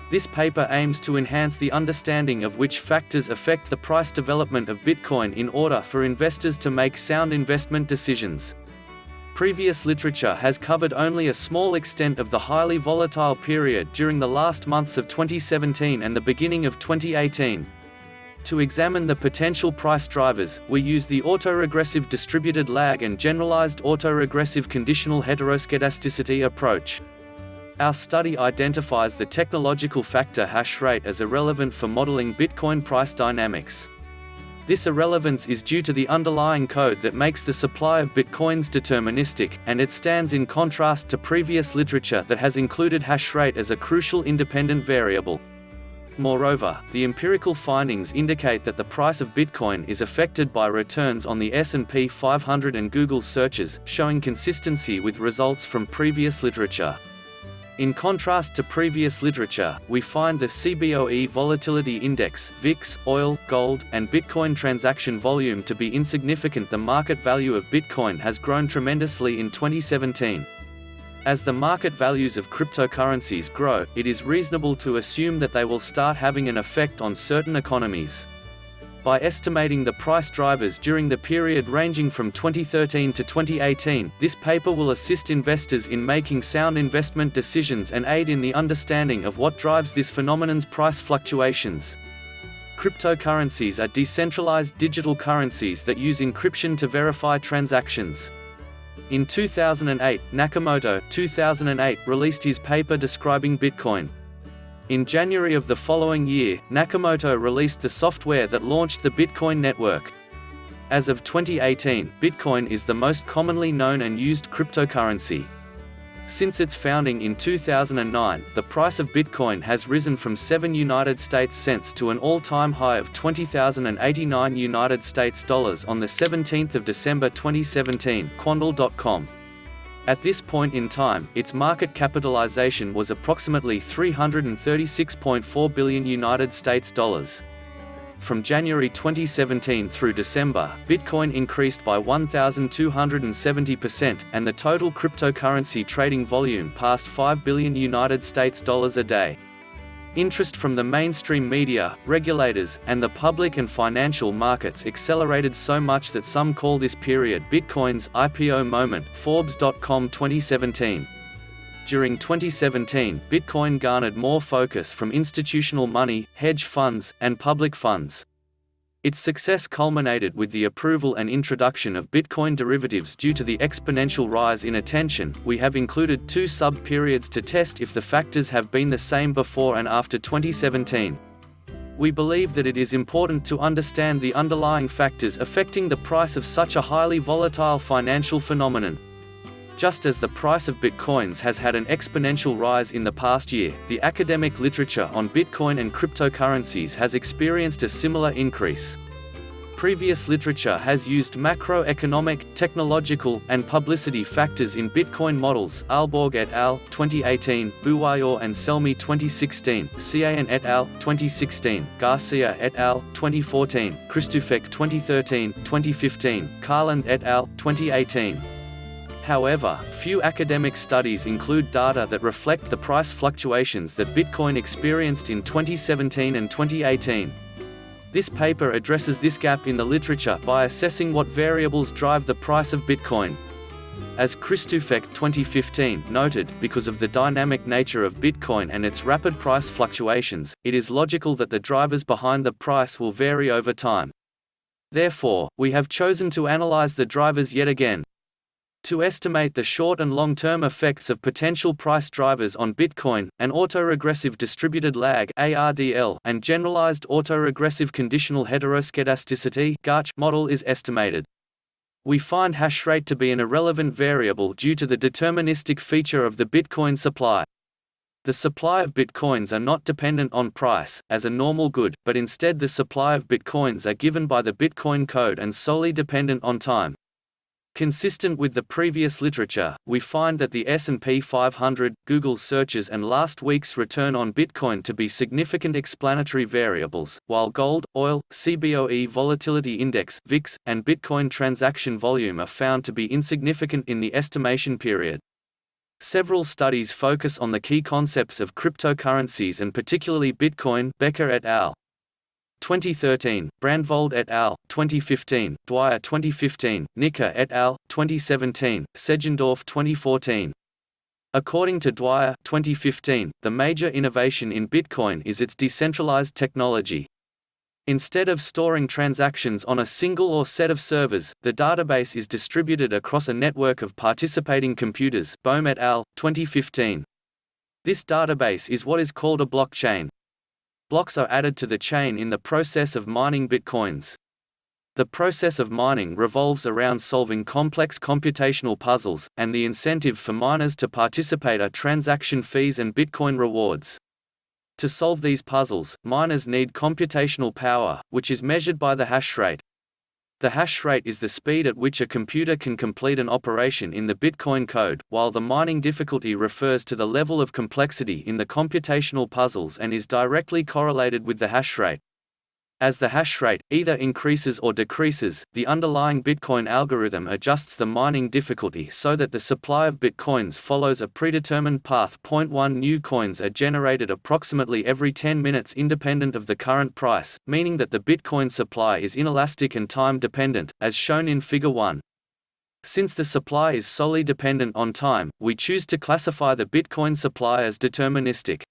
This paper aims to enhance the understanding of which factors affect the price development of Bitcoin in order for investors to make sound investment decisions. Previous literature has covered only a small extent of the highly volatile period during the last months of 2017 and the beginning of 2018. To examine the potential price drivers, we use the autoregressive distributed lag and generalized autoregressive conditional heteroscedasticity approach. Our study identifies the technological factor hash rate as irrelevant for modeling Bitcoin price dynamics. This irrelevance is due to the underlying code that makes the supply of Bitcoins deterministic, and it stands in contrast to previous literature that has included hash rate as a crucial independent variable. Moreover, the empirical findings indicate that the price of Bitcoin is affected by returns on the S&P 500 and Google searches, showing consistency with results from previous literature. In contrast to previous literature, we find the CBOE Volatility Index, VIX, oil, gold, and Bitcoin transaction volume to be insignificant. The market value of Bitcoin has grown tremendously in 2017. As the market values of cryptocurrencies grow, it is reasonable to assume that they will start having an effect on certain economies. By estimating the price drivers during the period ranging from 2013 to 2018, this paper will assist investors in making sound investment decisions and aid in the understanding of what drives this phenomenon's price fluctuations. Cryptocurrencies are decentralized digital currencies that use encryption to verify transactions. In 2008, Nakamoto, 2008, released his paper describing Bitcoin. In January of the following year, Nakamoto released the software that launched the Bitcoin network. As of 2018, Bitcoin is the most commonly known and used cryptocurrency. Since its founding in 2009, the price of Bitcoin has risen from US$7 to an all-time high of $20,089 on the 17th of December 2017, Quandl.com. At this point in time, its market capitalization was approximately $336.4 billion. From January 2017 through December, Bitcoin increased by 1,270%, and the total cryptocurrency trading volume passed $5 billion a day. Interest from the mainstream media, regulators, and the public and financial markets accelerated so much that some call this period Bitcoin's IPO moment. Forbes.com 2017. During 2017, Bitcoin garnered more focus from institutional money, hedge funds, and public funds. Its success culminated with the approval and introduction of Bitcoin derivatives due to the exponential rise in attention. We have included two sub-periods to test if the factors have been the same before and after 2017. We believe that it is important to understand the underlying factors affecting the price of such a highly volatile financial phenomenon. Just as the price of Bitcoins has had an exponential rise in the past year, the academic literature on Bitcoin and cryptocurrencies has experienced a similar increase. Previous literature has used macroeconomic, technological, and publicity factors in Bitcoin models. Aalborg et al. 2018, Dwyer and Selmy 2016, Cian et al. 2016, Garcia et al. 2014, Christoufek 2013, 2015, Carland et al. 2018. However, few academic studies include data that reflect the price fluctuations that Bitcoin experienced in 2017 and 2018. This paper addresses this gap in the literature by assessing what variables drive the price of Bitcoin. As Christoufek 2015 noted, because of the dynamic nature of Bitcoin and its rapid price fluctuations, it is logical that the drivers behind the price will vary over time. Therefore, we have chosen to analyze the drivers yet again. To estimate the short and long-term effects of potential price drivers on Bitcoin, an autoregressive distributed lag (ARDL) and generalized autoregressive conditional heteroscedasticity (GACH) model is estimated. We find hash rate to be an irrelevant variable due to the deterministic feature of the Bitcoin supply. The supply of Bitcoins are not dependent on price, as a normal good, but instead the supply of Bitcoins are given by the Bitcoin code and solely dependent on time. Consistent with the previous literature, we find that the S&P 500, Google searches and last week's return on Bitcoin to be significant explanatory variables, while gold, oil, CBOE Volatility Index (VIX), and Bitcoin transaction volume are found to be insignificant in the estimation period. Several studies focus on the key concepts of cryptocurrencies and particularly Bitcoin. Becker et al. 2013, Brandvold et al. 2015, Dwyer 2015, Nicker et al. 2017, Segendorf 2014. According to Dwyer 2015, the major innovation in Bitcoin is its decentralized technology. Instead of storing transactions on a single or set of servers, the database is distributed across a network of participating computers. Bohm et al. 2015. This database is what is called a blockchain. Blocks are added to the chain in the process of mining bitcoins. The process of mining revolves around solving complex computational puzzles, and the incentive for miners to participate are transaction fees and Bitcoin rewards. To solve these puzzles, miners need computational power, which is measured by the hash rate. The hash rate is the speed at which a computer can complete an operation in the Bitcoin code, while the mining difficulty refers to the level of complexity in the computational puzzles and is directly correlated with the hash rate. As the hash rate either increases or decreases, the underlying Bitcoin algorithm adjusts the mining difficulty so that the supply of Bitcoins follows a predetermined path. 1 new coins are generated approximately every 10 minutes independent of the current price, meaning that the Bitcoin supply is inelastic and time-dependent, as shown in Figure 1. Since the supply is solely dependent on time, we choose to classify the Bitcoin supply as deterministic.